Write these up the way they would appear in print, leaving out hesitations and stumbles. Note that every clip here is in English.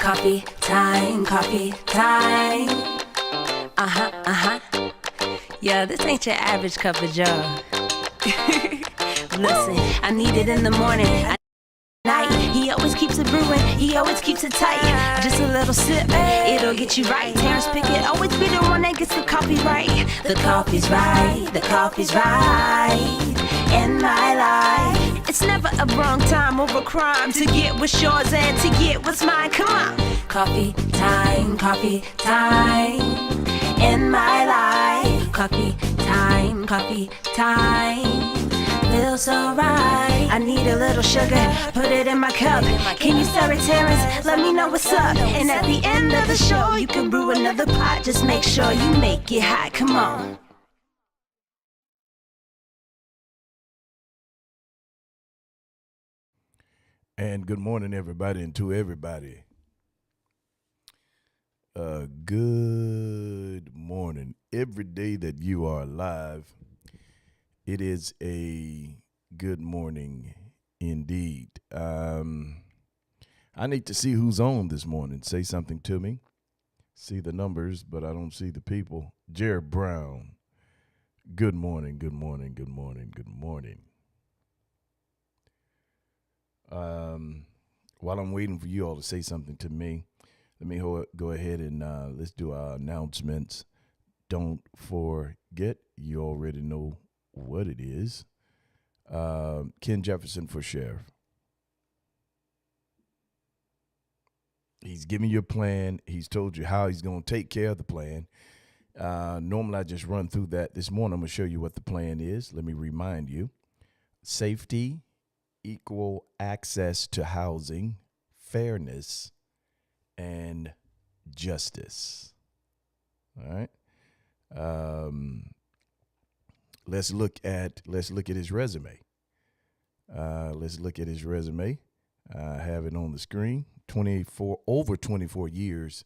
Coffee time, coffee time. Yeah, this ain't your average cup of joe. Listen, I need it in the morning. Night. He always keeps it brewing, he always keeps it tight. Just a little sip, it'll get you right. Terrence Pickett always be the one that gets the coffee right. The coffee's right, the coffee's right in my life. It's never a wrong time over crime to get what's yours and to get what's mine. Come on. Coffee time in my life. Coffee time. Feels so right. I need a little sugar, put it in my cup. Can you stir it, Terrence? Let me know what's up. And at the end of the show, you can brew another pot. Just make sure you make it hot. Come on. And good morning, everybody, and to everybody. Good morning. Every day that you are alive, it is a good morning indeed. I need to see who's on this morning. Say something to me. See the numbers, but I don't see the people. Jared Brown. Good morning, good morning, good morning, good morning. While I'm waiting for you all to say something to me, let me go ahead and let's do our announcements. Don't forget, you already know what it is. Ken Jefferson for sheriff. He's giving you a plan. He's told you how he's going to take care of the plan. Normally, I just run through that. This morning, I'm going to show you what the plan is. Let me remind you. Safety, equal access to housing, fairness, and justice. All right. Let's look at his resume. Let's look at his resume. I have it on the screen. Over 24 years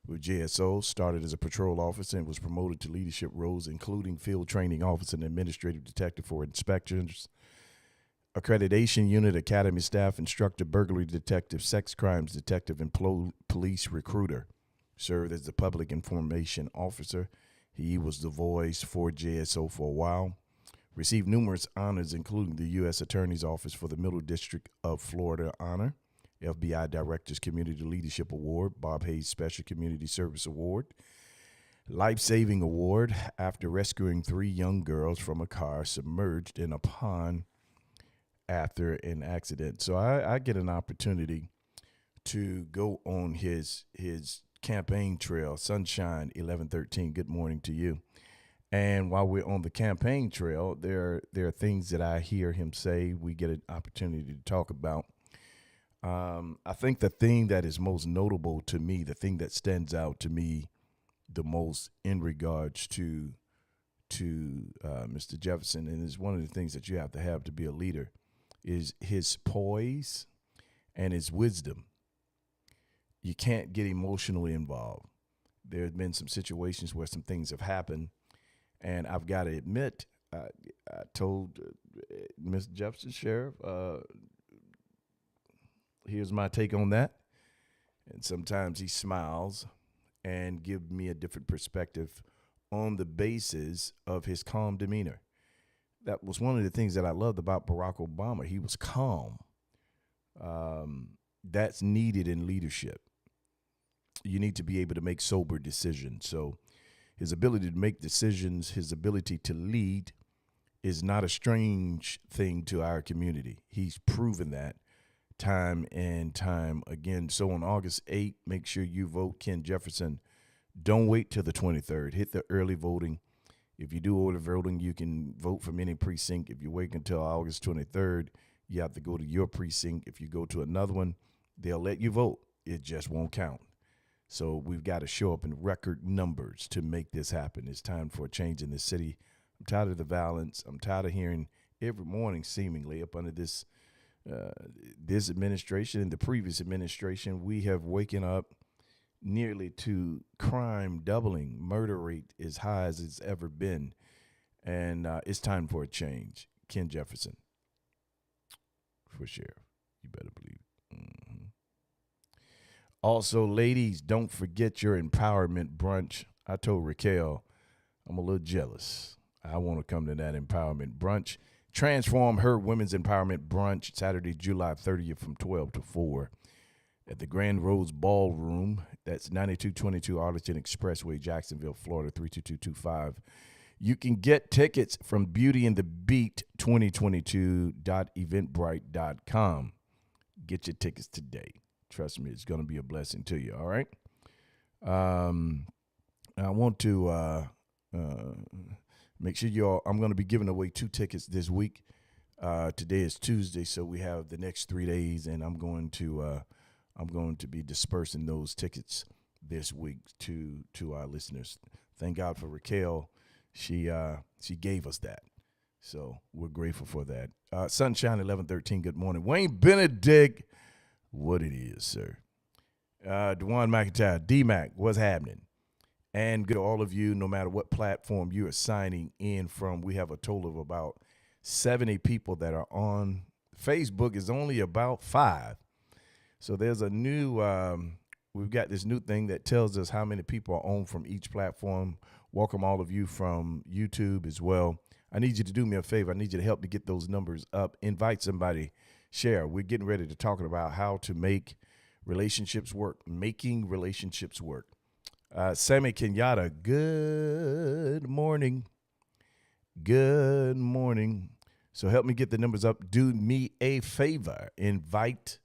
with JSO. Started as a patrol officer and was promoted to leadership roles, including field training officer and administrative detective for inspections, accreditation unit, academy staff, instructor, burglary detective, sex crimes detective, and police recruiter. Served as the public information officer. He was the voice for JSO for a while. Received numerous honors, including the U.S. Attorney's Office for the Middle District of Florida honor, FBI Director's Community Leadership Award, Bob Hayes Special Community Service Award, Life-Saving Award after rescuing 3 young girls from a car submerged in a pond after an accident. So I get an opportunity to go on his campaign trail, Sunshine 1113. Good morning to you. And while we're on the campaign trail, there are things that I hear him say. We get an opportunity to talk about. I think the thing that is most notable to me, the thing that stands out to me the most in regards to Mr. Jefferson, and is one of the things that you have to be a leader, is his poise and his wisdom. You can't get emotionally involved. There have been some situations where some things have happened, and I've got to admit, I told Mr. Jefferson, Sheriff, here's my take on that. And sometimes he smiles and gives me a different perspective on the basis of his calm demeanor. That was one of the things that I loved about Barack Obama. He was calm. That's needed in leadership. You need to be able to make sober decisions. So his ability to make decisions, his ability to lead is not a strange thing to our community. He's proven that time and time again. So on August 8th, make sure you vote Ken Jefferson. Don't wait till the 23rd. Hit the early voting. If you do early voting, you can vote from any precinct. If you wait until August 23rd, you have to go to your precinct. If you go to another one, they'll let you vote. It just won't count. So we've got to show up in record numbers to make this happen. It's time for a change in the city. I'm tired of the violence. I'm tired of hearing every morning, seemingly, up under this administration and the previous administration, we have waken up nearly to crime doubling, murder rate as high as it's ever been. And it's time for a change. Ken Jefferson for sheriff. You better believe it. Also, ladies, don't forget your empowerment brunch. I told Raquel I'm a little jealous. I want to come to that empowerment brunch. Transform Her Women's Empowerment Brunch, Saturday, July 30th from 12 to 4 at the Grand Rose Ballroom. That's 9222 Arlington Expressway, Jacksonville, Florida, 32225. You can get tickets from Beauty and the Beat 2022.eventbrite.com. Get your tickets today. Trust me, it's going to be a blessing to you, all right? I want to make sure I'm going to be giving away 2 tickets this week. Today is Tuesday, so we have the next 3 days, and I'm going to be dispersing those tickets this week to our listeners. Thank God for Raquel. She gave us that. So we're grateful for that. Sunshine 1113, good morning. Wayne Benedict, what it is, sir. DeJuan McIntyre, D-Mac, what's happening? And good to all of you, no matter what platform you are signing in from. We have a total of about 70 people that are on. Facebook is only about 5. So there's a new, we've got this new thing that tells us how many people are on from each platform. Welcome all of you from YouTube as well. I need you to do me a favor. I need you to help me get those numbers up. Invite somebody, share. We're getting ready to talk about how to make relationships work, making relationships work. Sammy Kenyatta, good morning. Good morning. So help me get the numbers up. Do me a favor. Invite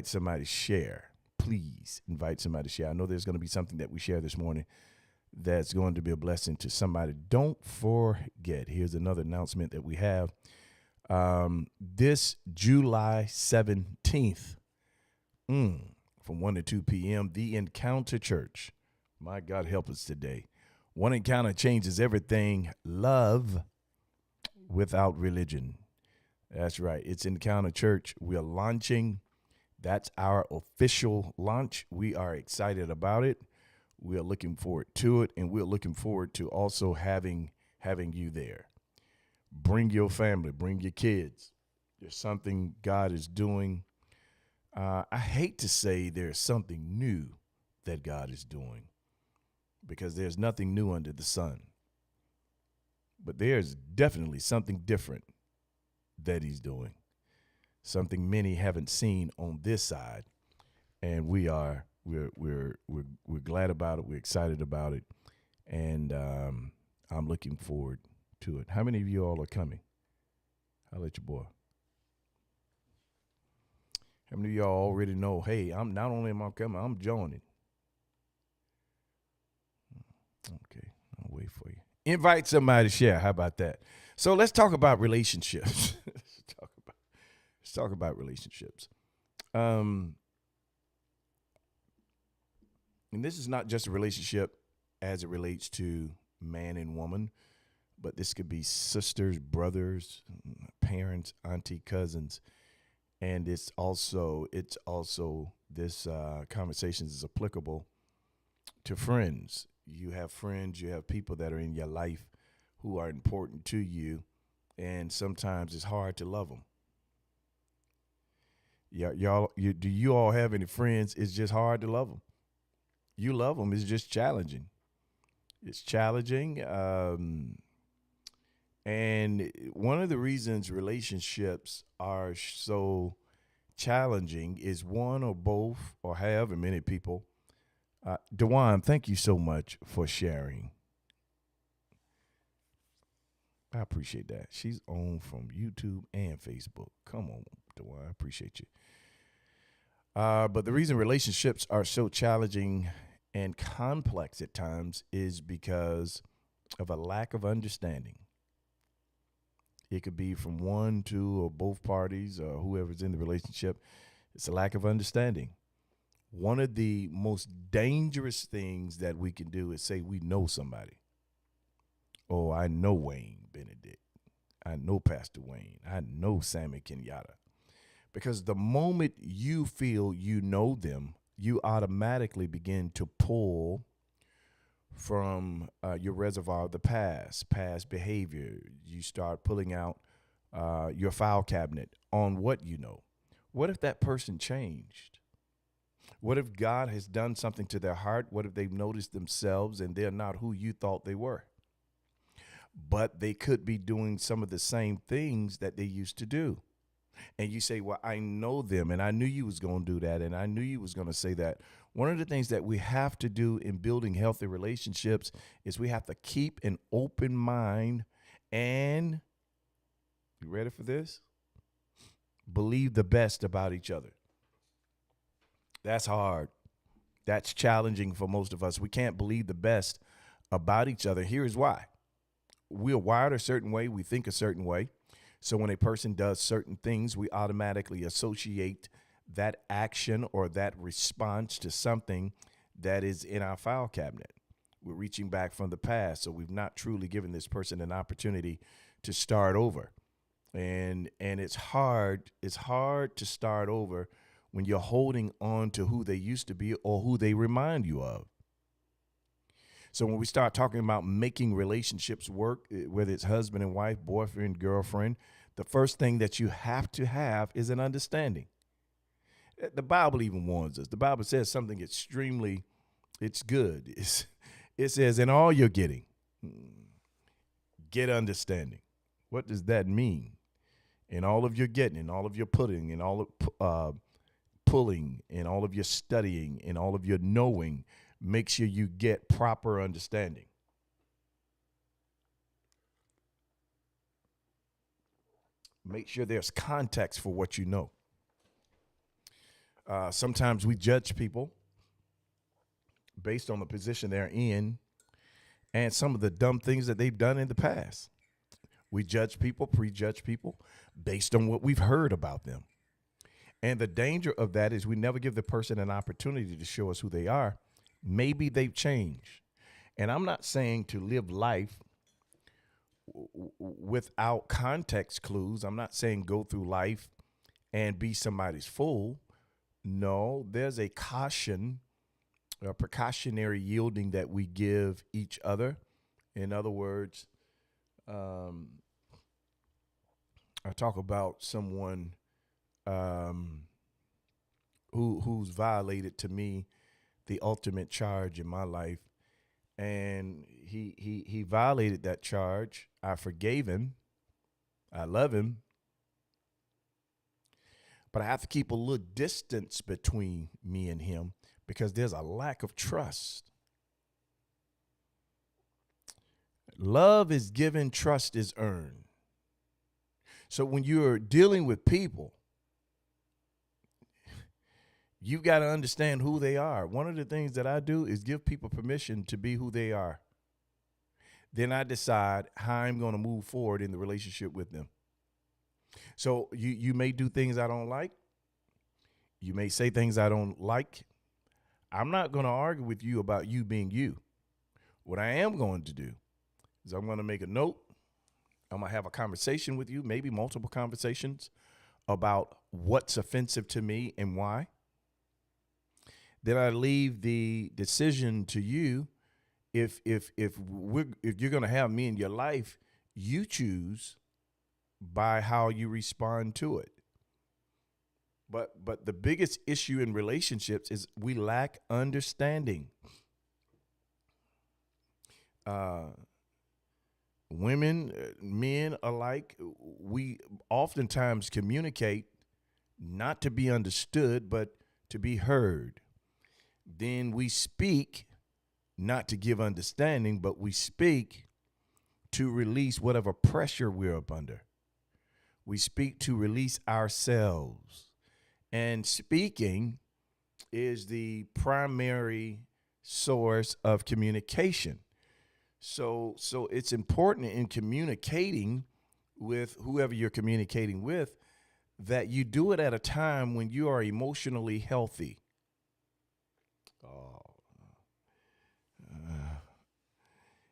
somebody, share. Please invite somebody to share. I know there's going to be something that we share this morning that's going to be a blessing to somebody. Don't forget, here's another announcement that we have. This July 17th, from 1 to 2 p.m., the Encounter Church. My God, help us today. One encounter changes everything. Love without religion. That's right. It's Encounter Church. We are launching. That's our official launch. We are excited about it. We are looking forward to it, and we're looking forward to also having you there. Bring your family. Bring your kids. There's something God is doing. I hate to say there's something new that God is doing, because there's nothing new under the sun. But there's definitely something different that he's doing, something many haven't seen on this side, and we're glad about it. We're excited about it, and I'm looking forward to it. How many of you all are coming? I'll let your boy. How many of y'all already know, hey, I'm not only am I coming, I'm joining. Okay, I'll wait for you. Invite somebody to share. How about that? So let's talk about relationships. let's talk about relationships. And this is not just a relationship as it relates to man and woman, but this could be sisters, brothers, parents, auntie, cousins. And it's also this conversation is applicable to friends. You have friends, you have people that are in your life who are important to you, and sometimes it's hard to love them. Do you all have any friends? It's just hard to love them. You love them. It's just challenging. It's challenging. And one of the reasons relationships are so challenging is one or both, or however many people. DeJuan, thank you so much for sharing. I appreciate that. She's on from YouTube and Facebook. Come on, DeJuan, I appreciate you. But the reason relationships are so challenging and complex at times is because of a lack of understanding. It could be from one, two, or both parties, or whoever's in the relationship. It's a lack of understanding. One of the most dangerous things that we can do is say we know somebody. Oh, I know Wayne Benedict. I know Pastor Wayne. I know Sammy Kenyatta. Because the moment you feel you know them, you automatically begin to pull from your reservoir of the past behavior. You start pulling out your file cabinet on what you know. What if that person changed? What if God has done something to their heart? What if they've noticed themselves and they're not who you thought they were? But they could be doing some of the same things that they used to do. And you say, well, I know them and I knew you was going to do that and I knew you was going to say that. One of the things that we have to do in building healthy relationships is we have to keep an open mind and, you ready for this? Believe the best about each other. That's hard. That's challenging for most of us. We can't believe the best about each other. Here's why. We're wired a certain way. We think a certain way. So when a person does certain things, we automatically associate that action or that response to something that is in our file cabinet. We're reaching back from the past. So we've not truly given this person an opportunity to start over. And it's hard to start over when you're holding on to who they used to be or who they remind you of. So when we start talking about making relationships work, whether it's husband and wife, boyfriend, girlfriend, the first thing that you have to have is an understanding. The Bible even warns us. The Bible says something it's good. It says, in all you're getting, get understanding. What does that mean? In all of your getting, in all of your putting, in all of pulling, in all of your studying, in all of your knowing, make sure you get proper understanding. Make sure there's context for what you know. Sometimes we judge people based on the position they're in and some of the dumb things that they've done in the past. We judge people, prejudge people based on what we've heard about them. And the danger of that is we never give the person an opportunity to show us who they are. Maybe they've changed. And I'm not saying to live life without context clues. I'm not saying go through life and be somebody's fool. No, there's a precautionary yielding that we give each other. In other words, I talk about someone who's violated to me the ultimate charge in my life, and he violated that charge. I forgave him. I love him, but I have to keep a little distance between me and him because there's a lack of trust. Love is given, trust is earned. So when you're dealing with people, you've got to understand who they are. One of the things that I do is give people permission to be who they are. Then I decide how I'm going to move forward in the relationship with them. So you may do things I don't like. You may say things I don't like. I'm not going to argue with you about you being you. What I am going to do is I'm going to make a note. I'm going to have a conversation with you, maybe multiple conversations about what's offensive to me and why. Then I leave the decision to you. If you're going to have me in your life, you choose by how you respond to it. But the biggest issue in relationships is we lack understanding. Women, men alike, we oftentimes communicate not to be understood, but to be heard. Then we speak not to give understanding, but we speak to release whatever pressure we're up under. We speak to release ourselves. And speaking is the primary source of communication. So it's important in communicating with whoever you're communicating with that you do it at a time when you are emotionally healthy.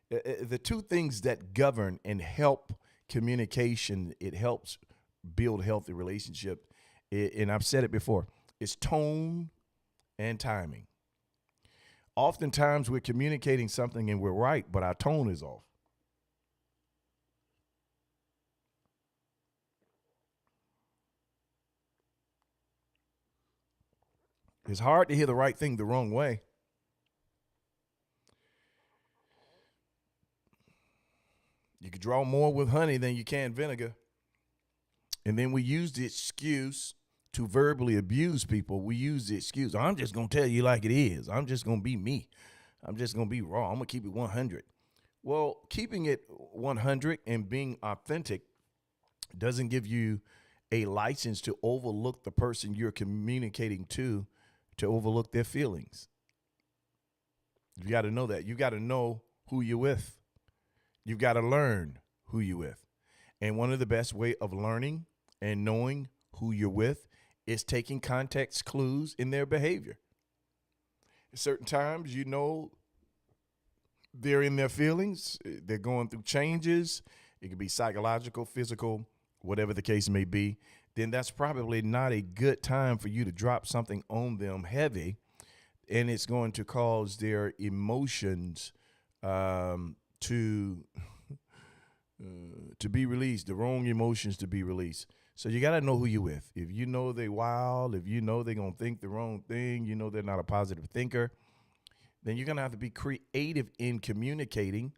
The two things that govern and help communication, it helps build healthy relationships, and I've said it before, is tone and timing. Oftentimes we're communicating something and we're right, but our tone is off. It's hard to hear the right thing the wrong way. You can draw more with honey than you can vinegar. And then we use the excuse to verbally abuse people. We use the excuse, I'm just going to tell you like it is. I'm just going to be me. I'm just going to be raw. I'm going to keep it 100. Well, keeping it 100 and being authentic doesn't give you a license to overlook the person you're communicating to overlook their feelings. You got to know that. You got to know who you're with. You've got to learn who you're with. And one of the best way of learning and knowing who you're with is taking context clues in their behavior. At certain times, you know, they're in their feelings. They're going through changes. It could be psychological, physical, whatever the case may be. Then that's probably not a good time for you to drop something on them heavy, and it's going to cause their emotions to be released, the wrong emotions to be released. So you got to know who you're with. If you know they wild, if you know they're going to think the wrong thing, you know they're not a positive thinker, then you're going to have to be creative in communicating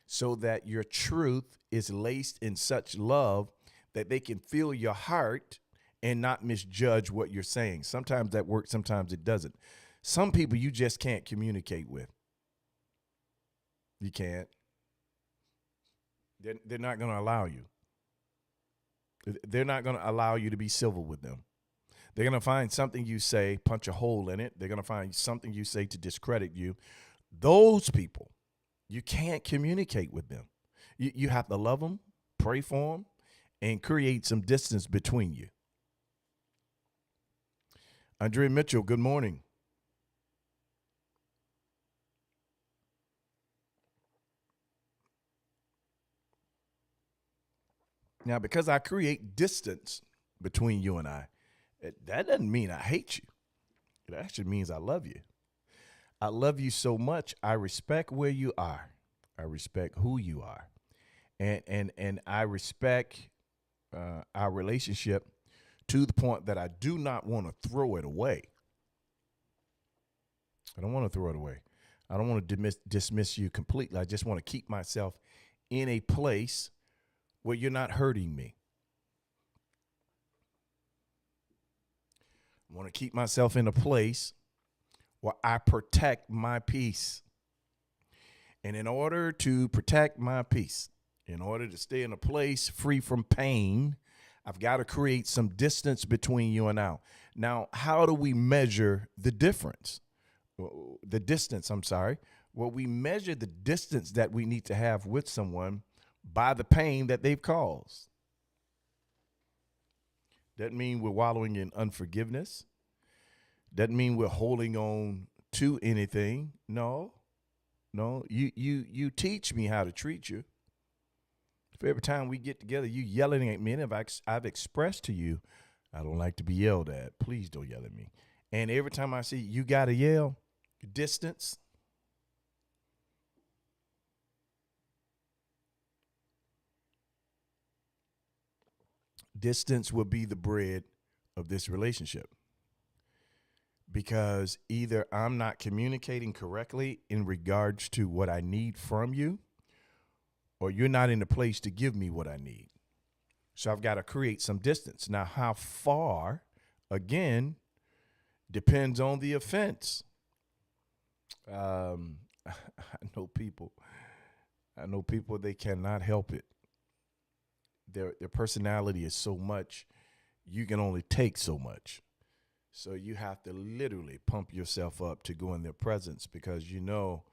so that your truth is laced in such love that they can feel your heart and not misjudge what you're saying. Sometimes that works, sometimes it doesn't. Some people you just can't communicate with. You can't. They're not going to allow you. They're not going to allow you to be civil with them. They're going to find something you say, punch a hole in it. They're going to find something you say to discredit you. Those people, you can't communicate with them. You have to love them, pray for them, and create some distance between you. Andrea Mitchell, good morning. Now, because I create distance between you and I, that doesn't mean I hate you. It actually means I love you. I love you so much. I respect where you are. I respect who you are. And I respect our relationship to the point that I do not want to throw it away. I don't want to throw it away. I don't want to dismiss you completely. I just want to keep myself in a place where you're not hurting me. I want to keep myself in a place where I protect my peace. And in order to protect my peace, in order to stay in a place free from pain, I've got to create some distance between you and I. Now, how do we measure the difference? The distance, I'm sorry. Well, we measure the distance that we need to have with someone by the pain that they've caused. Doesn't mean we're wallowing in unforgiveness. Doesn't mean we're holding on to anything. No. You teach me how to treat you. If every time we get together, you yelling at me, and if I've expressed to you, I don't like to be yelled at. Please don't yell at me. And every time I see you got to yell, distance. Distance will be the bread of this relationship. Because either I'm not communicating correctly in regards to what I need from you, or you're not in a place to give me what I need. So I've got to create some distance. Now, how far, again, depends on the offense. I know people, they cannot help it. Their personality is so much, you can only take so much. So you have to literally pump yourself up to go in their presence, because you know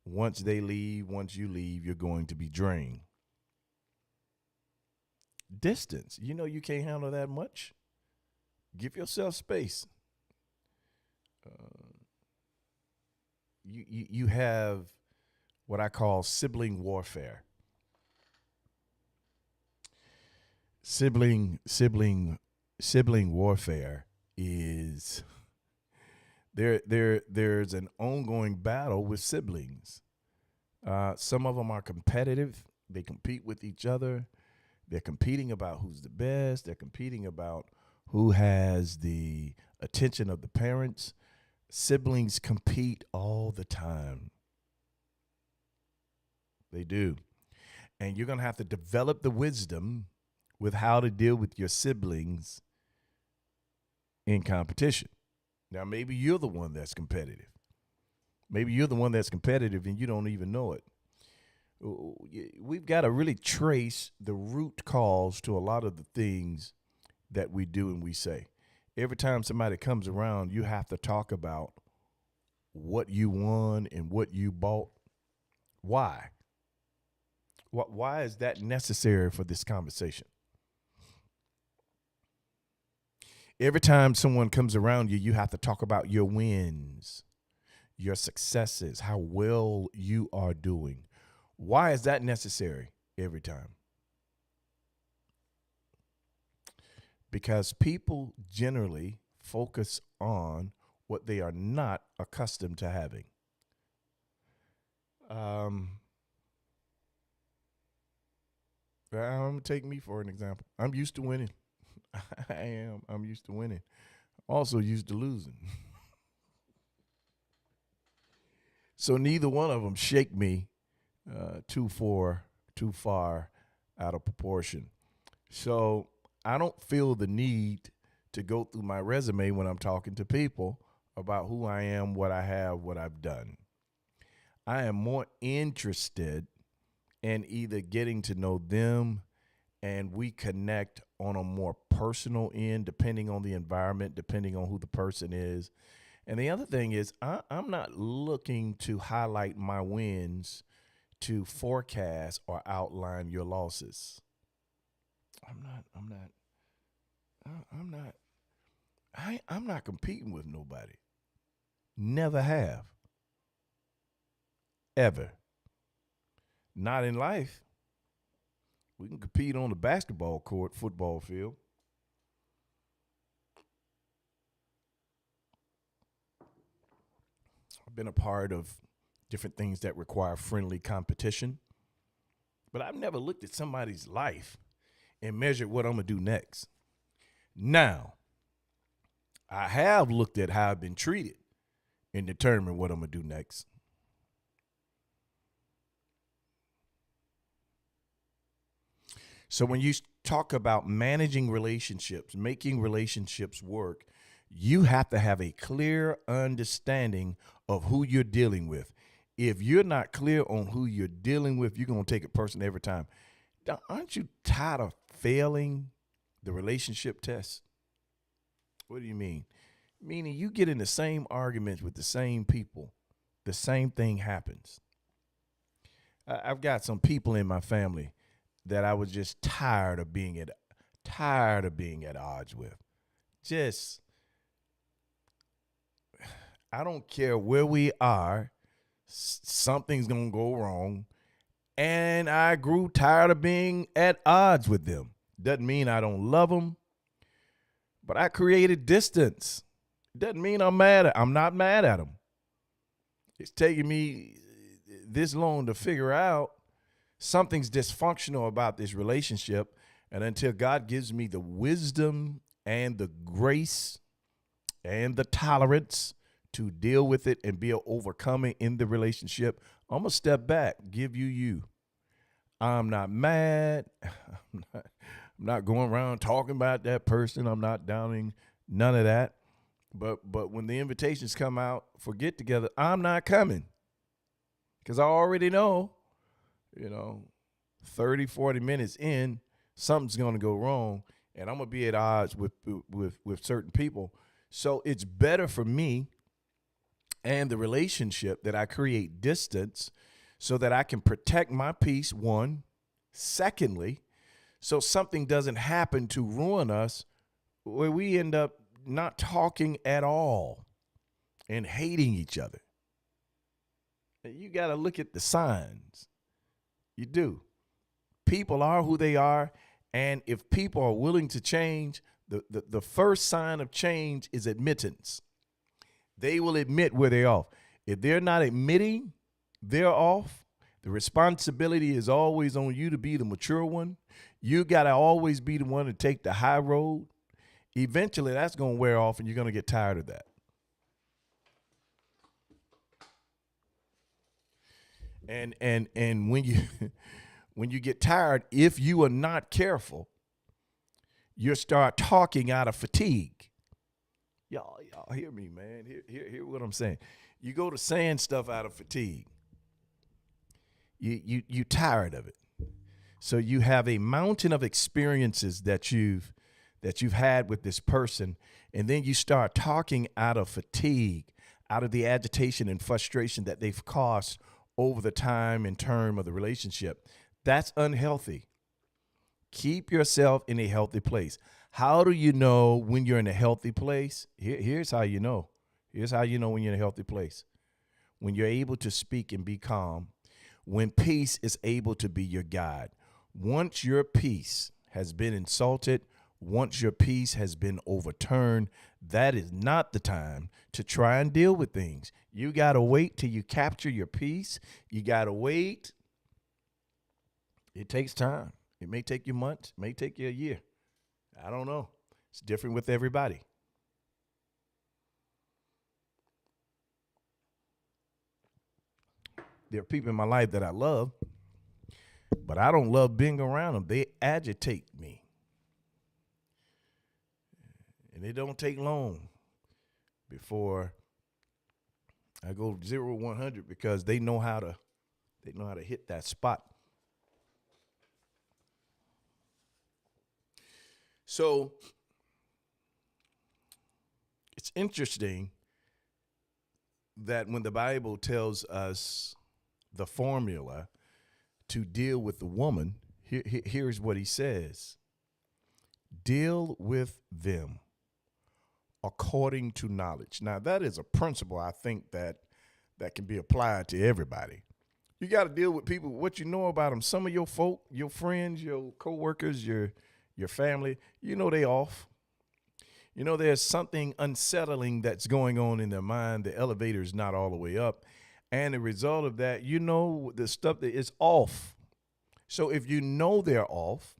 once they leave, once you leave, you're going to be drained. Distance. You know you can't handle that much. Give yourself space. You have what I call sibling warfare. Sibling warfare is there's an ongoing battle with siblings. Some of them are competitive. They compete with each other. They're competing about who's the best. They're competing about who has the attention of the parents. Siblings compete all the time. They do. And you're going to have to develop the wisdom with how to deal with your siblings in competition. Now, maybe you're the one that's competitive. Maybe you're the one that's competitive and you don't even know it. We've got to really trace the root cause to a lot of the things that we do and we say. Every time somebody comes around, you have to talk about what you won and what you bought. Why? Why is that necessary for this conversation? Every time someone comes around you, you have to talk about your wins, your successes, how well you are doing. Why is that necessary every time? Because people generally focus on what they are not accustomed to having. Take me for an example. I'm used to winning. I am. I'm used to winning. Also used to losing. So neither one of them shake me too far out of proportion. So I don't feel the need to go through my resume when I'm talking to people about who I am, what I have, what I've done. I am more interested in either getting to know them and we connect on a more personal end, depending on the environment, depending on who the person is. And the other thing is I'm not looking to highlight my wins to forecast or outline your losses. I'm not competing with nobody. Never have. Ever. Not in life. We can compete on the basketball court, football field. I've been a part of different things that require friendly competition. But I've never looked at somebody's life and measured what I'm going to do next. Now, I have looked at how I've been treated and determined what I'm going to do next. So when you talk about managing relationships, making relationships work, you have to have a clear understanding of who you're dealing with. If you're not clear on who you're dealing with, you're going to take it personal every time. Aren't you tired of failing the relationship test? What do you mean? Meaning you get in the same arguments with the same people. The same thing happens. I've got some people in my family that I was just tired of being at odds with. I don't care where we are, something's going to go wrong. And I grew tired of being at odds with them. Doesn't mean I don't love them, but I created distance. Doesn't mean I'm not mad at them. It's taking me this long to figure out something's dysfunctional about this relationship. And until God gives me the wisdom and the grace and the tolerance to deal with it and be overcoming in the relationship, I'm going to step back, give you. I'm not mad. I'm not going around talking about that person. I'm not downing none of that. But when the invitations come out for get together, I'm not coming. Because I already know, 30, 40 minutes in, something's going to go wrong. And I'm going to be at odds with certain people. So it's better for me and the relationship that I create distance so that I can protect my peace, one. Secondly, so something doesn't happen to ruin us where we end up not talking at all and hating each other. You got to look at the signs. You do. People are who they are. And if people are willing to change, the first sign of change is admittance. They will admit where they're off. If they're not admitting they're off, the responsibility is always on you to be the mature one. You got to always be the one to take the high road. Eventually, that's going to wear off and you're going to get tired of that. And when you when you get tired, if you are not careful, you'll start talking out of fatigue. Y'all hear me, man. Hear what I'm saying. You go to saying stuff out of fatigue. You tired of it. So you have a mountain of experiences that you've had with this person, and then you start talking out of fatigue, out of the agitation and frustration that they've caused over the time and term of the relationship. That's unhealthy. Keep yourself in a healthy place. How do you know when you're in a healthy place? Here's how you know. Here's how you know when you're in a healthy place. When you're able to speak and be calm, when peace is able to be your guide. Once your peace has been insulted, once your peace has been overturned, that is not the time to try and deal with things. You got to wait till you capture your peace. You got to wait. It takes time. It may take you months, it may take you a year. I don't know. It's different with everybody. There are people in my life that I love, but I don't love being around them. They agitate me. And it don't take long before I go 0 to 100 because they know how to hit that spot. So it's interesting that when the Bible tells us the formula to deal with the woman, here's what he says. Deal with them according to knowledge. Now, that is a principle I think that can be applied to everybody. You got to deal with people, what you know about them. Some of your folk, your friends, your coworkers, your family, you know they off. You know there's something unsettling that's going on in their mind. The elevator is not all the way up. And the result of that, you know the stuff that is off. So if you know they're off,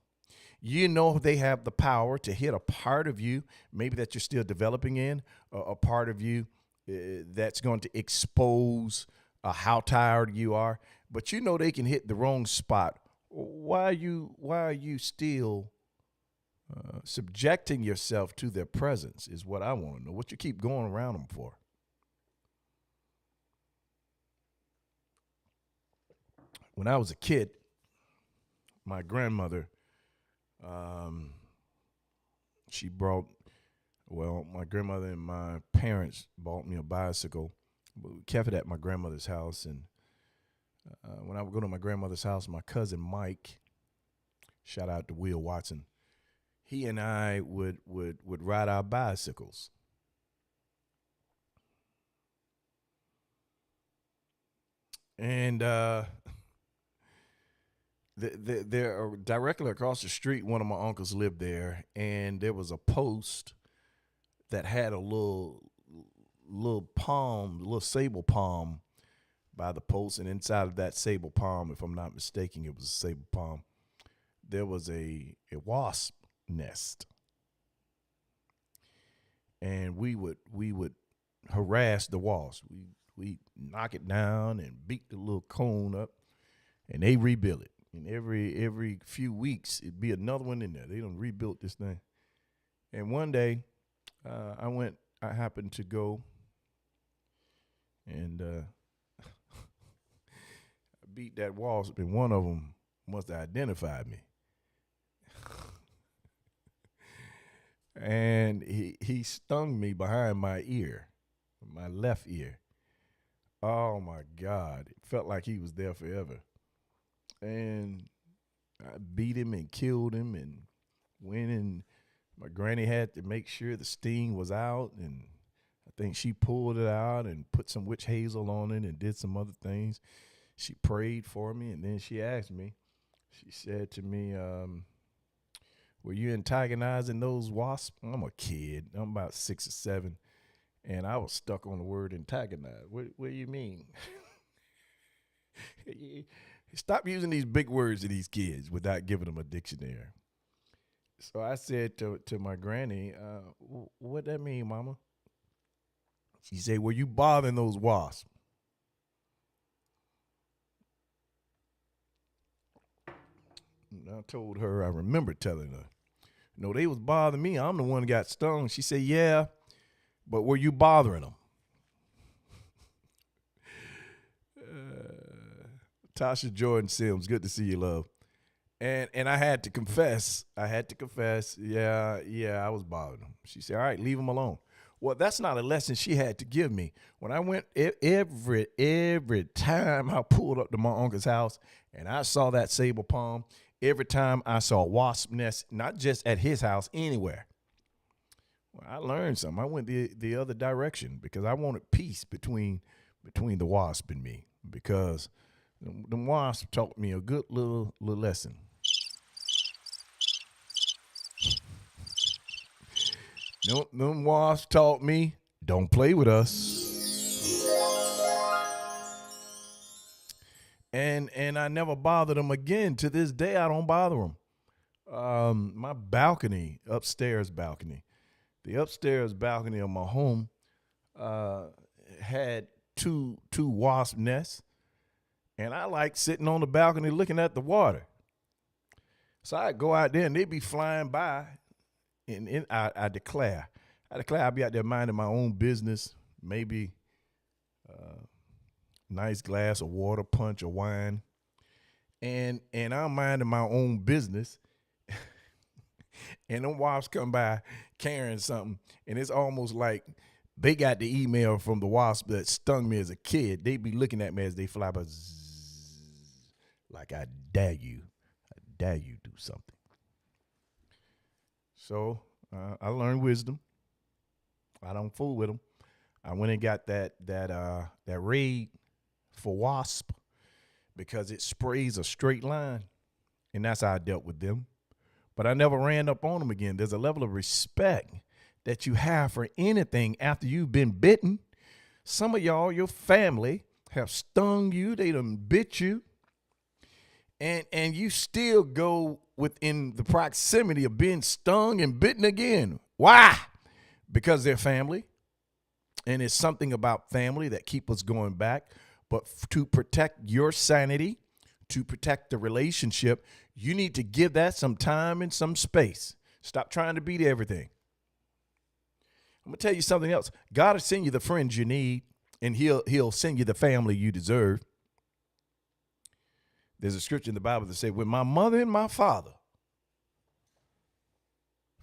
you know they have the power to hit a part of you, maybe that you're still developing in, a part of you that's going to expose how tired you are. But you know they can hit the wrong spot. Why are you still subjecting yourself to their presence is what I want to know. What you keep going around them for? When I was a kid, my grandmother, my grandmother and my parents bought me a bicycle. We kept it at my grandmother's house. And when I would go to my grandmother's house, my cousin Mike, shout out to Will Watson, he and I would ride our bicycles. And there directly across the street, one of my uncles lived there, and there was a post that had a little sable palm by the post, and inside of that sable palm, if I'm not mistaken, it was a sable palm, there was a wasp nest. And we would harass the wasp. We knock it down and beat the little cone up, and they rebuild it. And every few weeks, it'd be another one in there. They done rebuilt this thing. And one day, I happened to go, and I beat that wasp, and one of them must have identified me. And he stung me behind my ear, my left ear. Oh my God. It felt like he was there forever. And I beat him and killed him and went, and my granny had to make sure the sting was out, and I think she pulled it out and put some witch hazel on it and did some other things. She prayed for me, and then she asked me, she said to me, were you antagonizing those wasps? I'm a kid. I'm about 6 or 7. And I was stuck on the word antagonize. What do you mean? Stop using these big words to these kids without giving them a dictionary. So I said to my granny, what that mean, mama? She said, were you bothering those wasps? I told her, I remember telling her, no, they was bothering me. I'm the one that got stung. She said, yeah, but were you bothering them? Tasha Jordan Sims, good to see you, love. And I had to confess, yeah, I was bothering them. She said, all right, leave them alone. Well, that's not a lesson she had to give me. When I went, every time I pulled up to my uncle's house and I saw that sable palm, every time I saw a wasp nest, not just at his house, anywhere. Well, I learned something. I went the other direction because I wanted peace between the wasp and me, because the wasp taught me a good little lesson. Them wasps taught me, don't play with us. And I never bothered them again. To this day, I don't bother them. My balcony, upstairs balcony, the upstairs balcony of my home had two wasp nests. And I like sitting on the balcony looking at the water. So I'd go out there and they'd be flying by. And I declare I'll be out there minding my own business, maybe nice glass of water, punch or wine. And I'm minding my own business. And them wasps come by carrying something. And it's almost like they got the email from the wasp that stung me as a kid. They be looking at me as they fly by, like, I dare you do something. So I learned wisdom. I don't fool with them. I went and got that Raid for wasp because it sprays a straight line, and that's how I dealt with them. But I never ran up on them again. There's a level of respect that you have for anything after you've been bitten. Some of y'all, your family, have stung you. They done bit you. And you still go within the proximity of being stung and bitten again. Why? Because they're family. And it's something about family that keep us going back. But to protect your sanity, to protect the relationship, you need to give that some time and some space. Stop trying to beat everything. I'm going to tell you something else. God will send you the friends you need, and he'll send you the family you deserve. There's a scripture in the Bible that says, when my mother and my father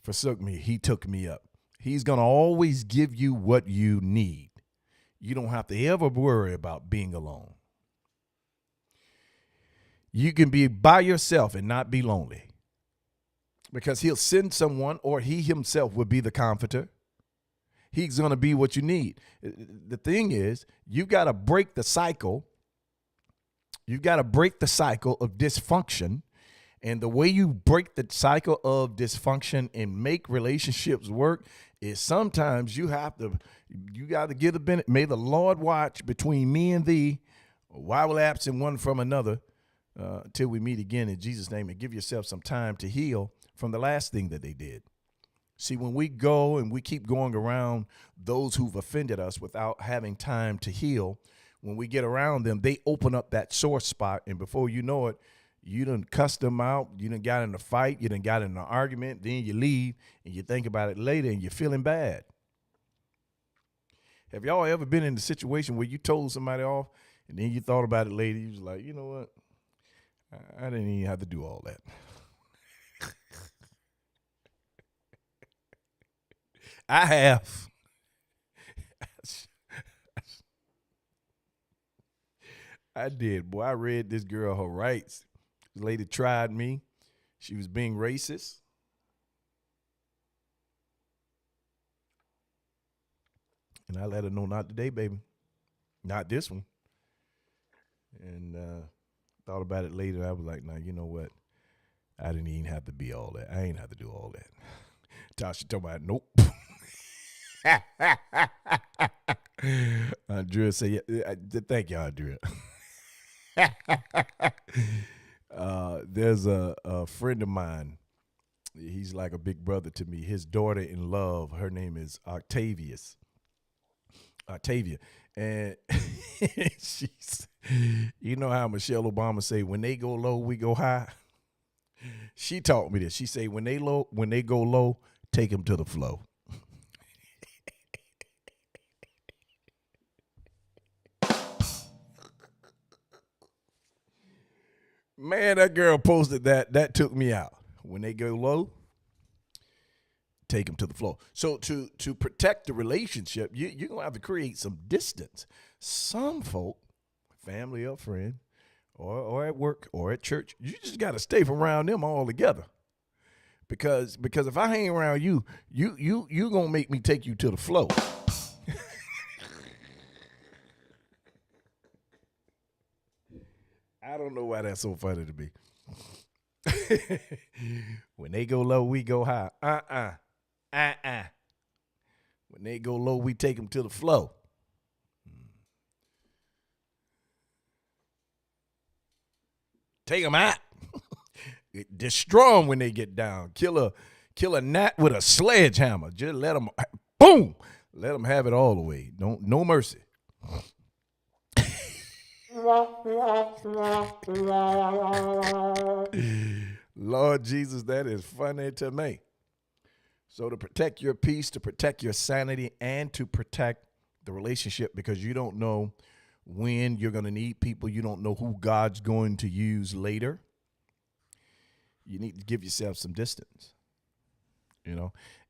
forsook me, he took me up. He's going to always give you what you need. You don't have to ever worry about being alone. You can be by yourself and not be lonely, because he'll send someone, or he himself will be the comforter. He's going to be what you need. The thing is, you've got to break the cycle. You've got to break the cycle of dysfunction. And the way you break the cycle of dysfunction and make relationships work is sometimes you got to give the benefit. May the Lord watch between me and thee, while we're absent one from another, till we meet again in Jesus' name, and give yourself some time to heal from the last thing that they did. See, when we go and we keep going around those who've offended us without having time to heal, when we get around them, they open up that sore spot. And before you know it, you done cussed them out. You done got in a fight. You done got in an argument. Then you leave and you think about it later and you're feeling bad. Have y'all ever been in a situation where you told somebody off and then you thought about it later? You was like, you know what? I didn't even have to do all that. I have. I did. Boy, I read this girl her rights. This lady tried me. She was being racist. And I let her know, not today, baby. Not this one. And thought about it later. I was like, nah, you know what? I didn't even have to be all that. I ain't have to do all that. Tasha talking about, nope. Andrea said, yeah, thank you, Andrea. There's a friend of mine. He's like a big brother to me. His daughter in love, her name is Octavia. And she's, you know how Michelle Obama say, when they go low, we go high. She taught me this. She say when they go low, take them to the flow. Man, that girl posted that. That took me out. When they go low, take them to the floor. So to protect the relationship, you're gonna have to create some distance. Some folk, family or friend, or at work or at church, you just gotta stay from around them altogether. Because if I hang around you gonna make me take you to the floor. I don't know why that's so funny to me. When they go low, we go high. When they go low, we take them to the flow. Take them out. Destroy them when they get down. Kill a gnat with a sledgehammer. Just let them, boom, let them have it all the way. No mercy. Lord Jesus, that is funny to me. So to protect your peace, to protect your sanity, and to protect the relationship, because you don't know when you're going to need people. You don't know who God's going to use later. You need to give yourself some distance,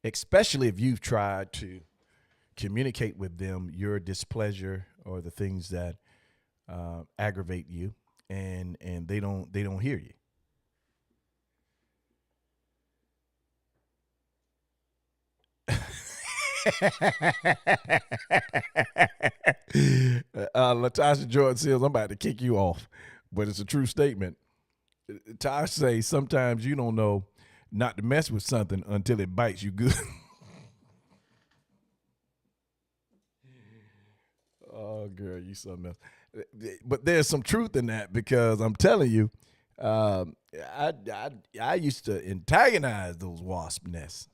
especially if you've tried to communicate with them your displeasure or the things that aggravate you, and they don't hear you. Latasha Jordan says, I'm about to kick you off, but it's a true statement. Tosh say sometimes you don't know not to mess with something until it bites you good. Oh, girl, you something else. But there's some truth in that, because I'm telling you, I used to antagonize those wasp nests.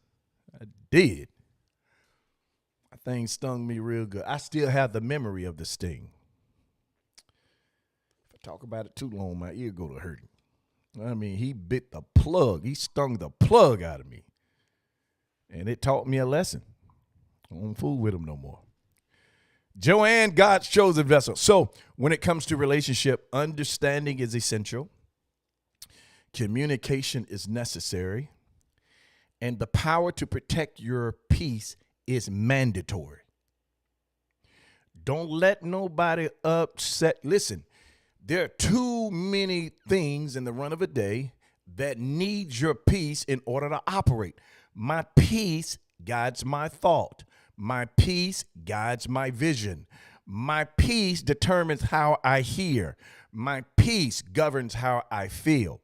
I did. That thing stung me real good. I still have the memory of the sting. If I talk about it too long, my ear go to hurting. I mean, he bit the plug. He stung the plug out of me. And it taught me a lesson. I don't fool with him no more. Joanne, God's chosen vessel. So when it comes to relationship, understanding is essential. Communication is necessary. And the power to protect your peace is mandatory. Don't let nobody upset. Listen, there are too many things in the run of a day that needs your peace in order to operate. My peace guides my thought. My peace guides my vision. My peace determines how I hear. My peace governs how I feel.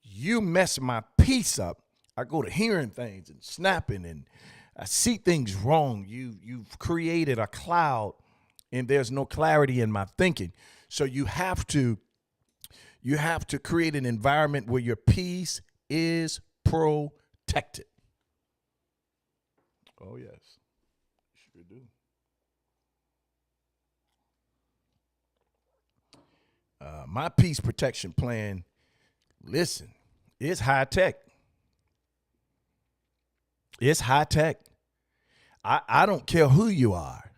You mess my peace up, I go to hearing things and snapping, and I see things wrong. You've created a cloud, and there's no clarity in my thinking. So you have to create an environment where your peace is protected. Oh, yes. Sure do. My peace protection plan, listen, it's high tech. It's high tech. I don't care who you are.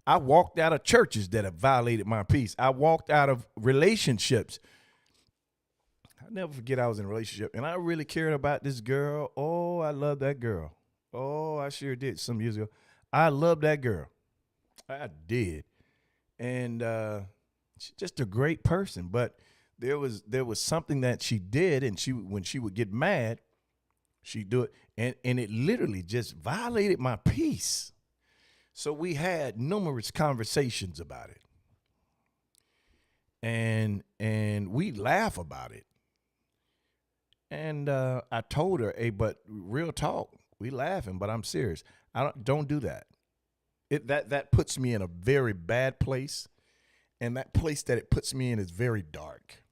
I walked out of churches that have violated my peace. I walked out of relationships. I'll never forget I was in a relationship, and I really cared about this girl. Oh, I love that girl. Oh, I sure did some years ago. I love that girl. I did. And she's just a great person. But there was something that she did, and when she would get mad, she'd do it. And it literally just violated my peace. So we had numerous conversations about it. And we laugh about it. And I told her, hey, but real talk, we laughing, but I'm serious. Don't do that. That puts me in a very bad place. And that place that it puts me in is very dark.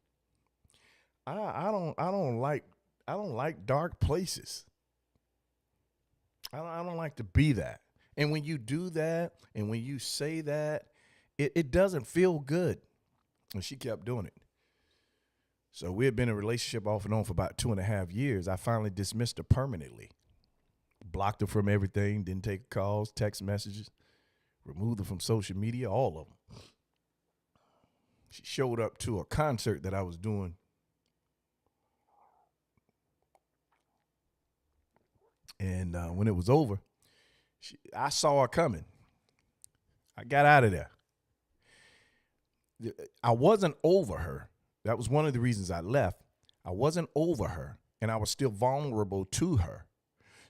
I don't like dark places. I don't like to be that. And when you do that, and when you say that, it doesn't feel good. And she kept doing it. So we had been in a relationship off and on for about 2.5 years. I finally dismissed her permanently. Blocked her from everything, didn't take calls, text messages, removed her from social media, all of them. She showed up to a concert that I was doing. And when it was over, I saw her coming. I got out of there. I wasn't over her. That was one of the reasons I left. I wasn't over her, and I was still vulnerable to her.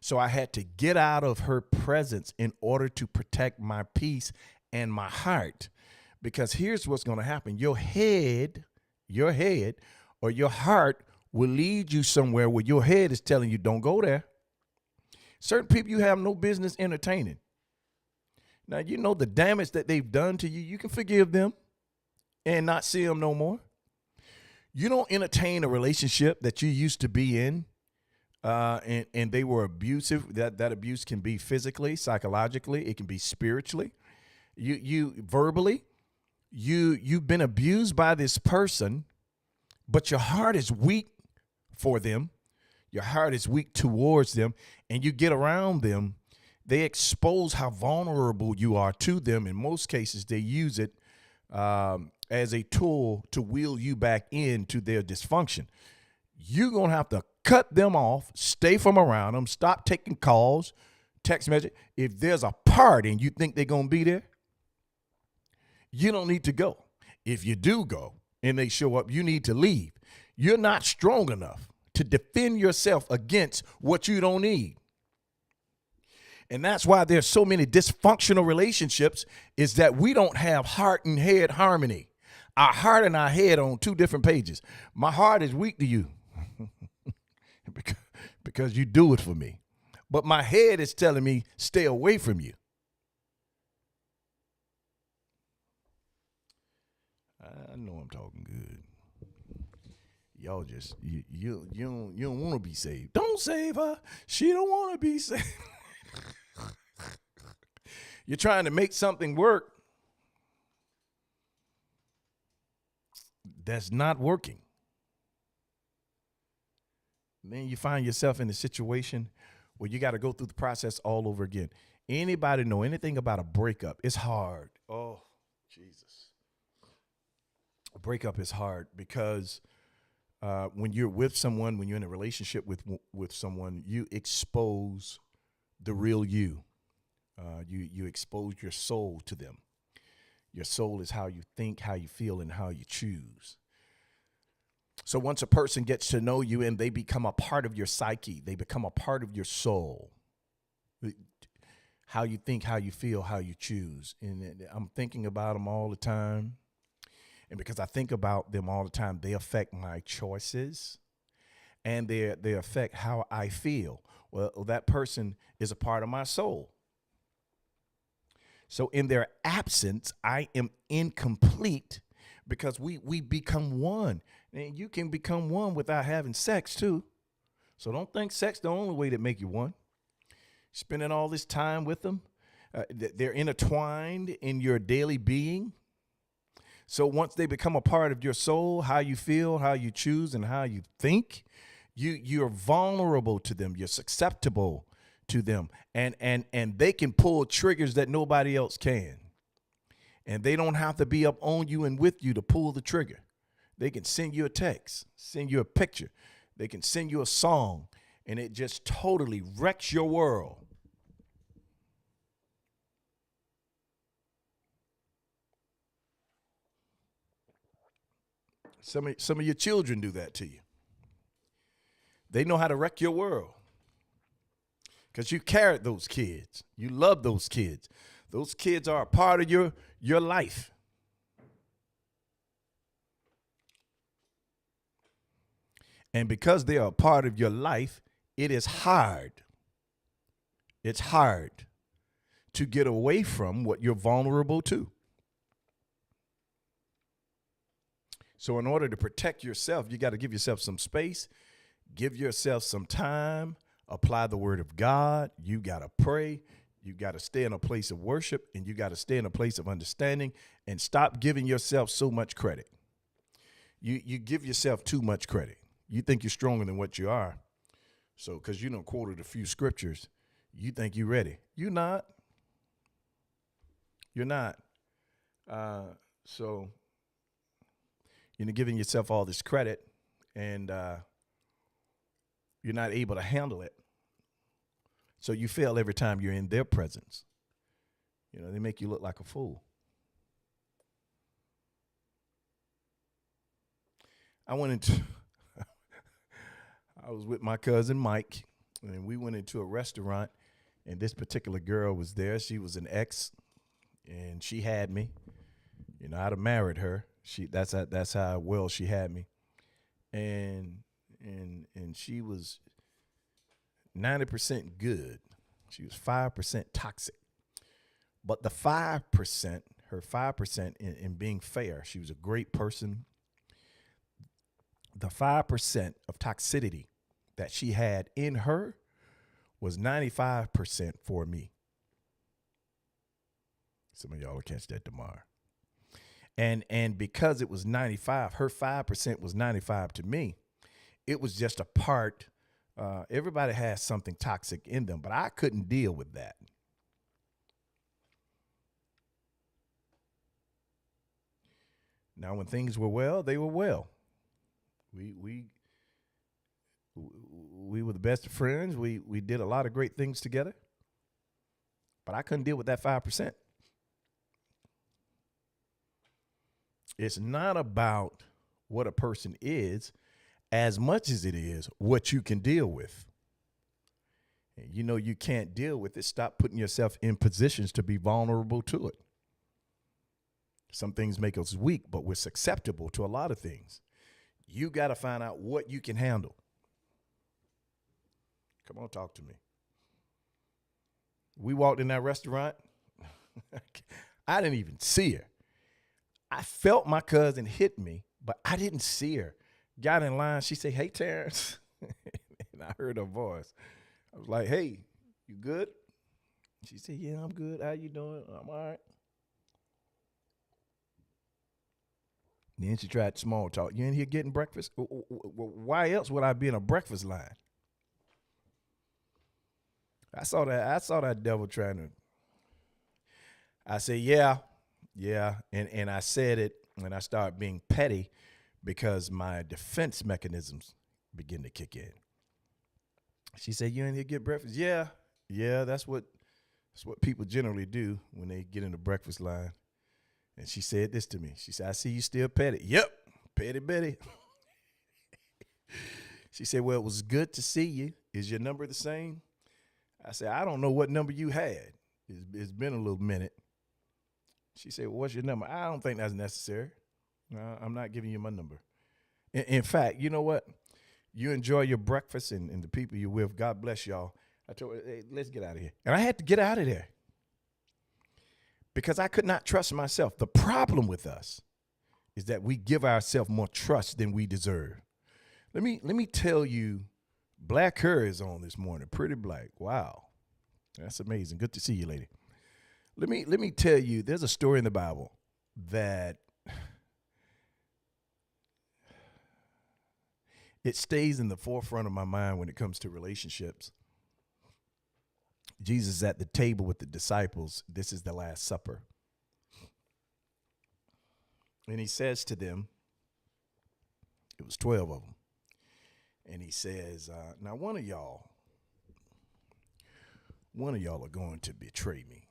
So I had to get out of her presence in order to protect my peace and my heart. Because here's what's going to happen. Your head or your heart will lead you somewhere where your head is telling you, don't go there. Certain people you have no business entertaining. Now, you know the damage that they've done to you. You can forgive them and not see them no more. You don't entertain a relationship that you used to be in, and they were abusive. That abuse can be physically, psychologically. It can be spiritually. You verbally. You've been abused by this person, but your heart is weak for them. Your heart is weak towards them, and you get around them. They expose how vulnerable you are to them. In most cases, they use it as a tool to wheel you back into their dysfunction. You're going to have to cut them off, stay from around them, stop taking calls, text message. If there's a party and you think they're going to be there, you don't need to go. If you do go and they show up, you need to leave. You're not strong enough to defend yourself against what you don't need. And that's why there's so many dysfunctional relationships, is that we don't have heart and head harmony. Our heart and our head on two different pages. My heart is weak to you because you do it for me. But my head is telling me stay away from you. I know I'm talking good. Y'all just you don't want to be saved. Don't save her. She don't want to be saved. You're trying to make something work that's not working. Then you find yourself in a situation where you got to go through the process all over again. Anybody know anything about a breakup? It's hard. Oh, Jesus. A breakup is hard because when you're with someone, when you're in a relationship with someone, you expose the real you. You expose your soul to them. Your soul is how you think, how you feel, and how you choose. So once a person gets to know you and they become a part of your psyche, they become a part of your soul. How you think, how you feel, how you choose. And I'm thinking about them all the time. And because I think about them all the time, they affect my choices and they affect how I feel. Well, that person is a part of my soul. So in their absence, I am incomplete because we become one. And you can become one without having sex too. So don't think sex the only way to make you one. Spending all this time with them, they're intertwined in your daily being. So once they become a part of your soul, how you feel, how you choose, and how you think, you're vulnerable to them. You're susceptible to them. And they can pull triggers that nobody else can. And they don't have to be up on you and with you to pull the trigger. They can send you a text, send you a picture. They can send you a song, and it just totally wrecks your world. Some of your children do that to you. They know how to wreck your world because you carried those kids. You love those kids. Those kids are a part of your life. And because they are a part of your life, it is hard. It's hard to get away from what you're vulnerable to. So in order to protect yourself, you got to give yourself some space, give yourself some time, apply the word of God. You got to pray. You got to stay in a place of worship, and you got to stay in a place of understanding and stop giving yourself so much credit. You give yourself too much credit. You think you're stronger than what you are. So, because you done quoted a few scriptures, you think you're ready. You're not. You're not. So, you're giving yourself all this credit, and you're not able to handle it. So you fail every time you're in their presence. They make you look like a fool. I was with my cousin Mike, and we went into a restaurant, and this particular girl was there. She was an ex, and she had me. I'd have married her. That's how well she had me, and she was 90% good. She was 5% toxic. But the 5%, her 5% in being fair, she was a great person. The 5% of toxicity that she had in her was 95% for me. Some of y'all will catch that tomorrow. And because it was 95, her 5% was 95 to me. It was just a part. Everybody has something toxic in them, but I couldn't deal with that. Now, when things were well, they were well. We were the best of friends. We did a lot of great things together, but I couldn't deal with that 5%. It's not about what a person is as much as it is what you can deal with. And you can't deal with it. Stop putting yourself in positions to be vulnerable to it. Some things make us weak, but we're susceptible to a lot of things. You got to find out what you can handle. Come on, talk to me. We walked in that restaurant. I didn't even see her. I felt my cousin hit me, but I didn't see her. Got in line. She said, "Hey, Terrence." And I heard her voice. I was like, "Hey, you good?" She said, "Yeah, I'm good. How you doing?" "I'm all right." Then she tried small talk. "You in here getting breakfast?" Why else would I be in a breakfast line? I saw that devil trying to. I said, yeah. And I said it, and I started being petty because my defense mechanisms begin to kick in. She said, "You in here get breakfast?" Yeah, that's what people generally do when they get in the breakfast line. And she said this to me. She said, "I see you still petty." "Yep, petty Betty." She said, "Well, it was good to see you. Is your number the same?" I said, "I don't know what number you had. It's been a little minute." She said, "Well, what's your number?" "I don't think that's necessary. No, I'm not giving you my number." In fact, you know what? You enjoy your breakfast and the people you're with. God bless y'all. I told her, "Hey, let's get out of here." And I had to get out of there because I could not trust myself. The problem with us is that we give ourselves more trust than we deserve. Let me tell you, black hair is on this morning. Pretty black. Wow. That's amazing. Good to see you, lady. Let me tell you, there's a story in the Bible that it stays in the forefront of my mind when it comes to relationships. Jesus is at the table with the disciples. This is the Last Supper. And he says to them, it was 12 of them. And he says, now one of y'all are going to betray me.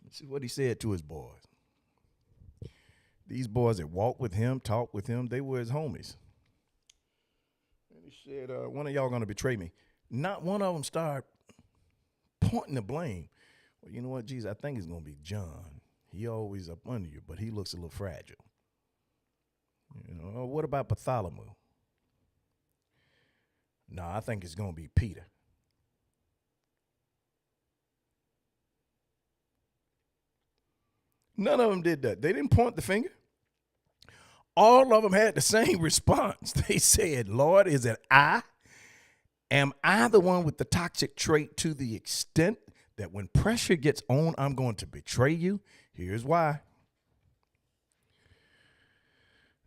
This is what he said to his boys. These boys that walked with him, talked with him, they were his homies. And he said, one of y'all going to betray me. Not one of them started pointing the blame. Well, you know what, Jesus, I think it's going to be John. He always up under you, but he looks a little fragile. What about Bartholomew? No, I think it's going to be Peter. None of them did that. They didn't point the finger. All of them had the same response. They said, "Lord, am I the one with the toxic trait to the extent that when pressure gets on, I'm going to betray you. Here's why.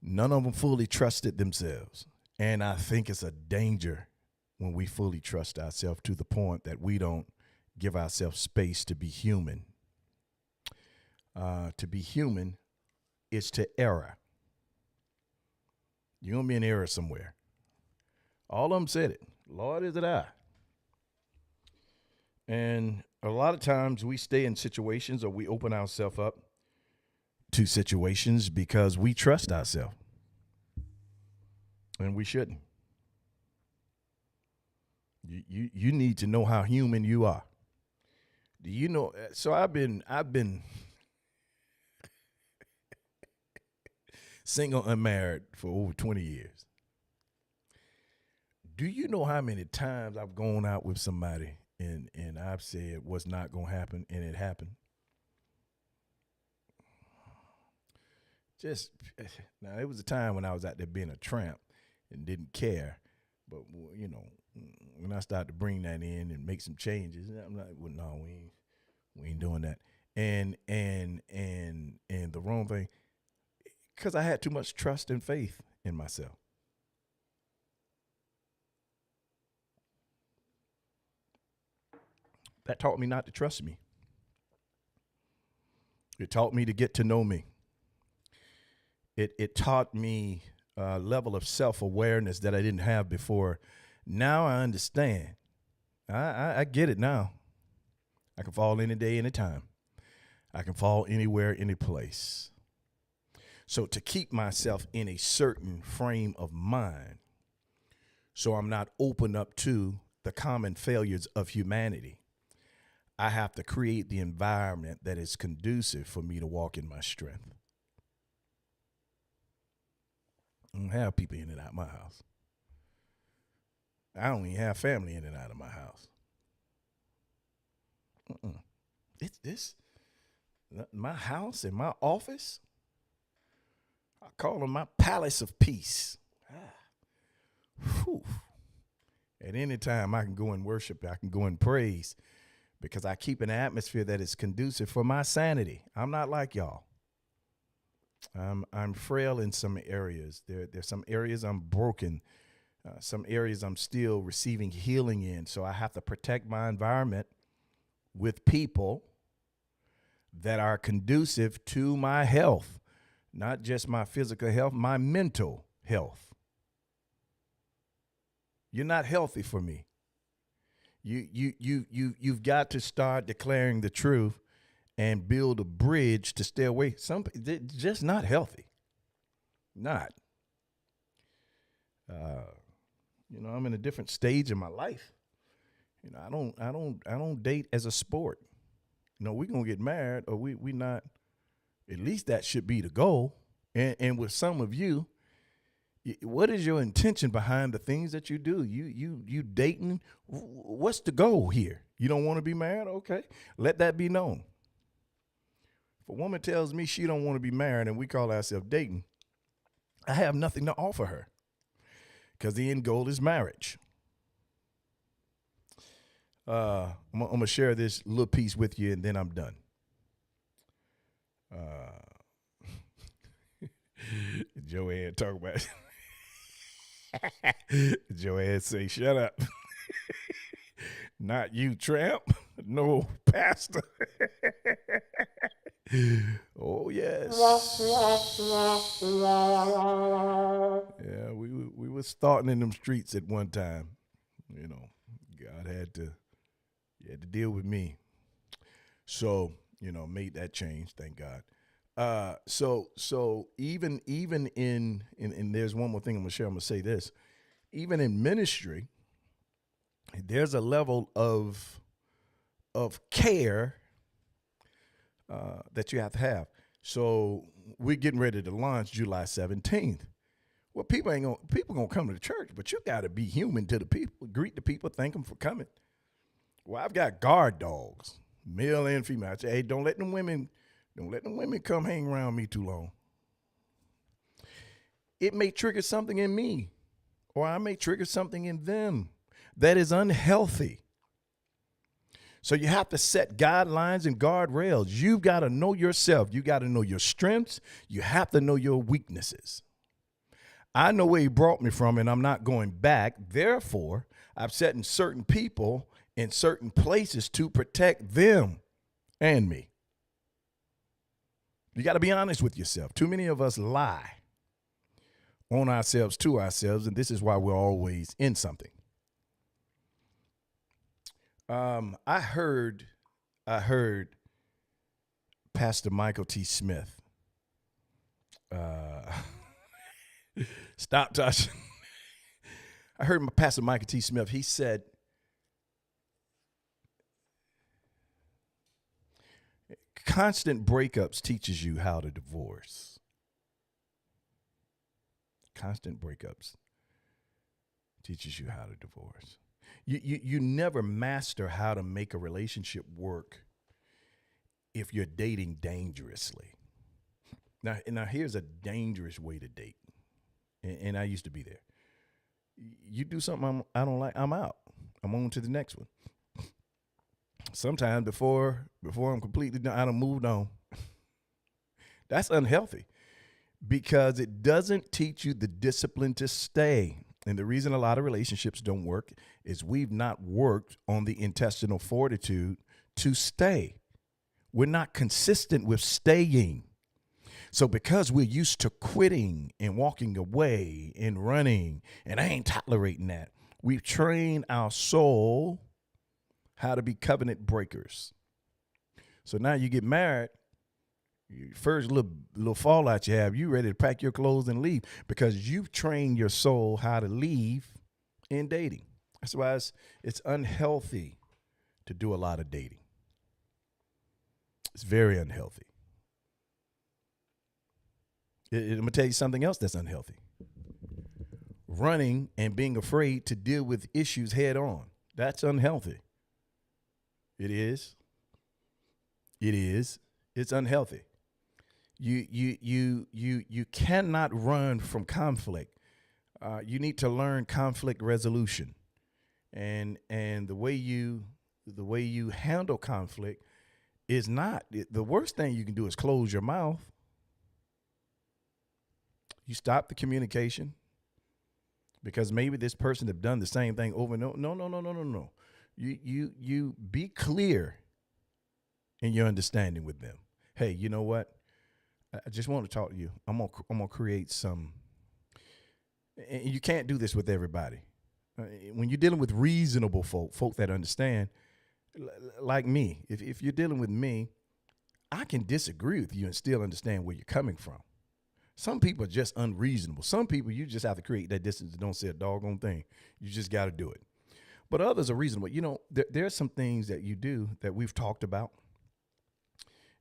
None of them fully trusted themselves. And I think it's a danger when we fully trust ourselves to the point that we don't give ourselves space to be human. To be human is to error. You're going to be in error somewhere. All of them said it. Lord, is it I? And a lot of times we stay in situations or we open ourselves up to situations because we trust ourselves. And we shouldn't. You need to know how human you are. Do you know? So I've been single, unmarried for over 20 years. Do you know how many times I've gone out with somebody and I've said what's not going to happen and it happened? Just now, it was a time when I was out there being a tramp and didn't care. But, you know, when I started to bring that in and make some changes, I'm like, well, no, we ain't doing that. And the wrong thing, because I had too much trust and faith in myself. That taught me not to trust me. It taught me to get to know me. It taught me a level of self-awareness that I didn't have before. Now I understand. I get it now. I can fall any day, any time. I can fall anywhere, any place. So to keep myself in a certain frame of mind, so I'm not open up to the common failures of humanity, I have to create the environment that is conducive for me to walk in my strength. I don't have people in and out of my house. I don't even have family in and out of my house. It's this. My house and my office, I call them my palace of peace. At any time, I can go and worship. I can go and praise because I keep an atmosphere that is conducive for my sanity. I'm not like y'all. I'm frail in some areas. There's some areas I'm broken. Some areas I'm still receiving healing in. So I have to protect my environment with people that are conducive to my health, not just my physical health, my mental health. You're not healthy for me. You've got to start declaring the truth and build a bridge to stay away. They're just not healthy. Not. I'm in a different stage in my life. I don't date as a sport. We're gonna get married or we not. At least that should be the goal. And with some of you, what is your intention behind the things that you do? You dating? What's the goal here? You don't want to be married? Okay, let that be known. If a woman tells me she don't want to be married and we call ourselves dating, I have nothing to offer her because the end goal is marriage. I'm going to share this little piece with you and then I'm done. Joanne talk about Joanne say, shut up. Not you, tramp. No, pastor. Oh, yes. Yeah, we were starting in them streets at one time. God had to deal with me. So, made that change, thank God. So even in there's one more thing I'm gonna share. I'm gonna say this. Even in ministry, there's a level of care that you have to have. So we're getting ready to launch July 17th. Well, people gonna come to the church, but you gotta be human to the people. Greet the people, thank them for coming. Well, I've got guard dogs, male and female. I say, hey, don't let them women come hang around me too long. It may trigger something in me, or I may trigger something in them that is unhealthy. So you have to set guidelines and guardrails. You've got to know yourself. You got to know your strengths. You have to know your weaknesses. I know where he brought me from, and I'm not going back. Therefore, I've set in certain people in certain places to protect them and me. You got to be honest with yourself. Too many of us lie on ourselves to ourselves, and this is why we're always in something. I heard Pastor Michael T. Smith. Stop touching. I heard Pastor Michael T. Smith. He said, constant breakups teaches you how to divorce. Constant breakups teaches you how to divorce. You never master how to make a relationship work if you're dating dangerously. Now here's a dangerous way to date. And I used to be there. You do something I don't like, I'm out. I'm on to the next one. Sometimes before I'm completely done, I done moved on. That's unhealthy because it doesn't teach you the discipline to stay. And the reason a lot of relationships don't work is we've not worked on the intestinal fortitude to stay. We're not consistent with staying. So because we're used to quitting and walking away and running, and I ain't tolerating that, we've trained our soul how to be covenant breakers. So now you get married, first little fallout you have, you ready to pack your clothes and leave because you've trained your soul how to leave in dating. That's why it's unhealthy to do a lot of dating. It's very unhealthy. I'm going to tell you something else that's unhealthy. Running and being afraid to deal with issues head on. That's unhealthy. It is. It's unhealthy. You cannot run from conflict. You need to learn conflict resolution. And the way you handle conflict is not the worst thing you can do is close your mouth. You stop the communication because maybe this person have done the same thing over and over. No. You be clear in your understanding with them. Hey, you know what? I just want to talk to you. I'm gonna create some. And you can't do this with everybody. When you're dealing with reasonable folk that understand, like me, if you're dealing with me, I can disagree with you and still understand where you're coming from. Some people are just unreasonable. Some people, you just have to create that distance and don't say a doggone thing. You just got to do it. But others are reasonable. You know, there are some things that you do that we've talked about.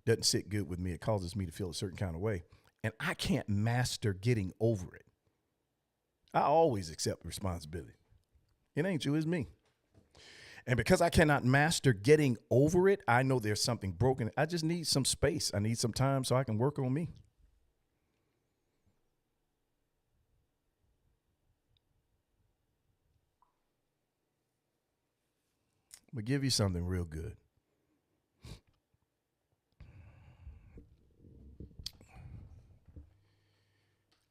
Doesn't sit good with me. It causes me to feel a certain kind of way. And I can't master getting over it. I always accept responsibility. It ain't you, it's me. And because I cannot master getting over it, I know there's something broken. I just need some space. I need some time so I can work on me. I'm going to give you something real good.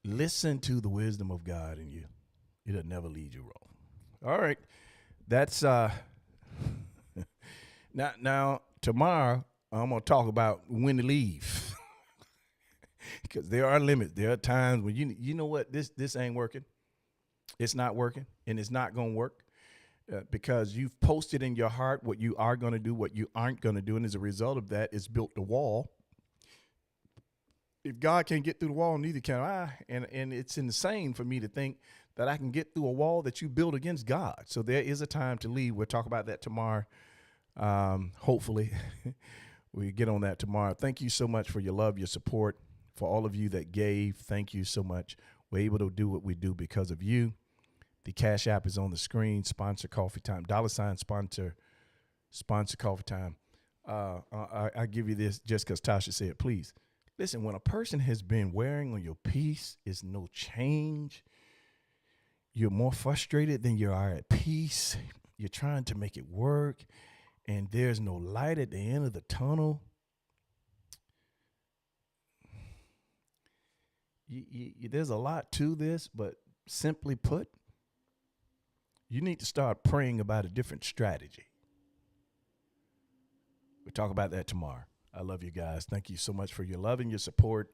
Listen to the wisdom of God in you. It'll never lead you wrong. All right. That's now tomorrow I'm going to talk about when to leave. Because there are limits. There are times when you know what, this ain't working. It's not working and it's not going to work. Because you've posted in your heart what you are going to do, what you aren't going to do. And as a result of that, it's built the wall. If God can't get through the wall, neither can I. And it's insane for me to think that I can get through a wall that you build against God. So there is a time to leave. We'll talk about that tomorrow. Hopefully we get on that tomorrow. Thank you so much for your love, your support. For all of you that gave, thank you so much. We're able to do what we do because of you. The Cash App is on the screen. Sponsor Coffee Time. $ sponsor Coffee Time. I give you this just because Tasha said, please. Listen, when a person has been wearing on your piece, is no change. You're more frustrated than you are at peace. You're trying to make it work. and there's no light at the end of the tunnel, there's a lot to this, but simply put, you need to start praying about a different strategy. We'll talk about that tomorrow. I love you guys. Thank you so much for your love and your support.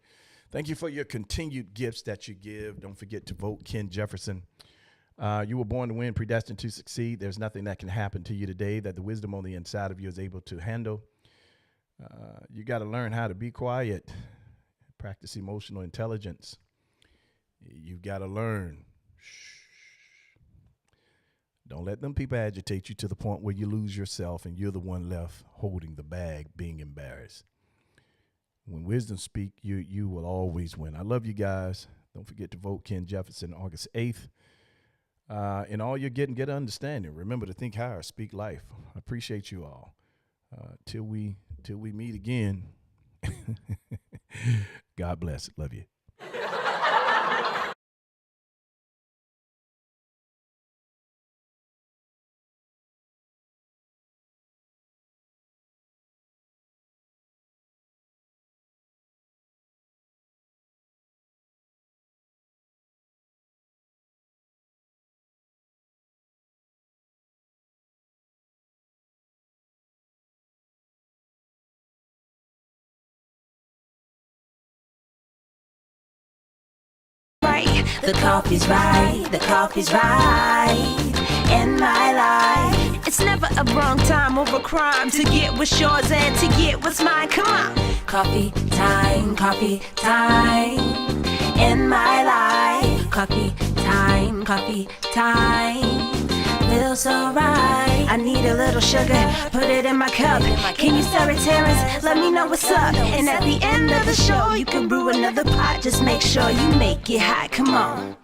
Thank you for your continued gifts that you give. Don't forget to vote Ken Jefferson. You were born to win, predestined to succeed. There's nothing that can happen to you today that the wisdom on the inside of you is able to handle. You got to learn how to be quiet, practice emotional intelligence. You've got to learn. Don't let them people agitate you to the point where you lose yourself and you're the one left holding the bag, being embarrassed. When wisdom speak, you will always win. I love you guys. Don't forget to vote Ken Jefferson August 8th. In all you're getting, get understanding. Remember to think higher, speak life. I appreciate you all. Till we meet again. God bless. Love you. The coffee's right, the coffee's right in my life. It's never a wrong time or a crime to get what's yours and to get what's mine. Come on. Coffee time in my life. Coffee time feels so right. I need a little sugar, put it in my cup. Can you serve it, Terrence? Let me know what's up. And at the end of the show, you can brew another pot. Just make sure you make it hot. Come on.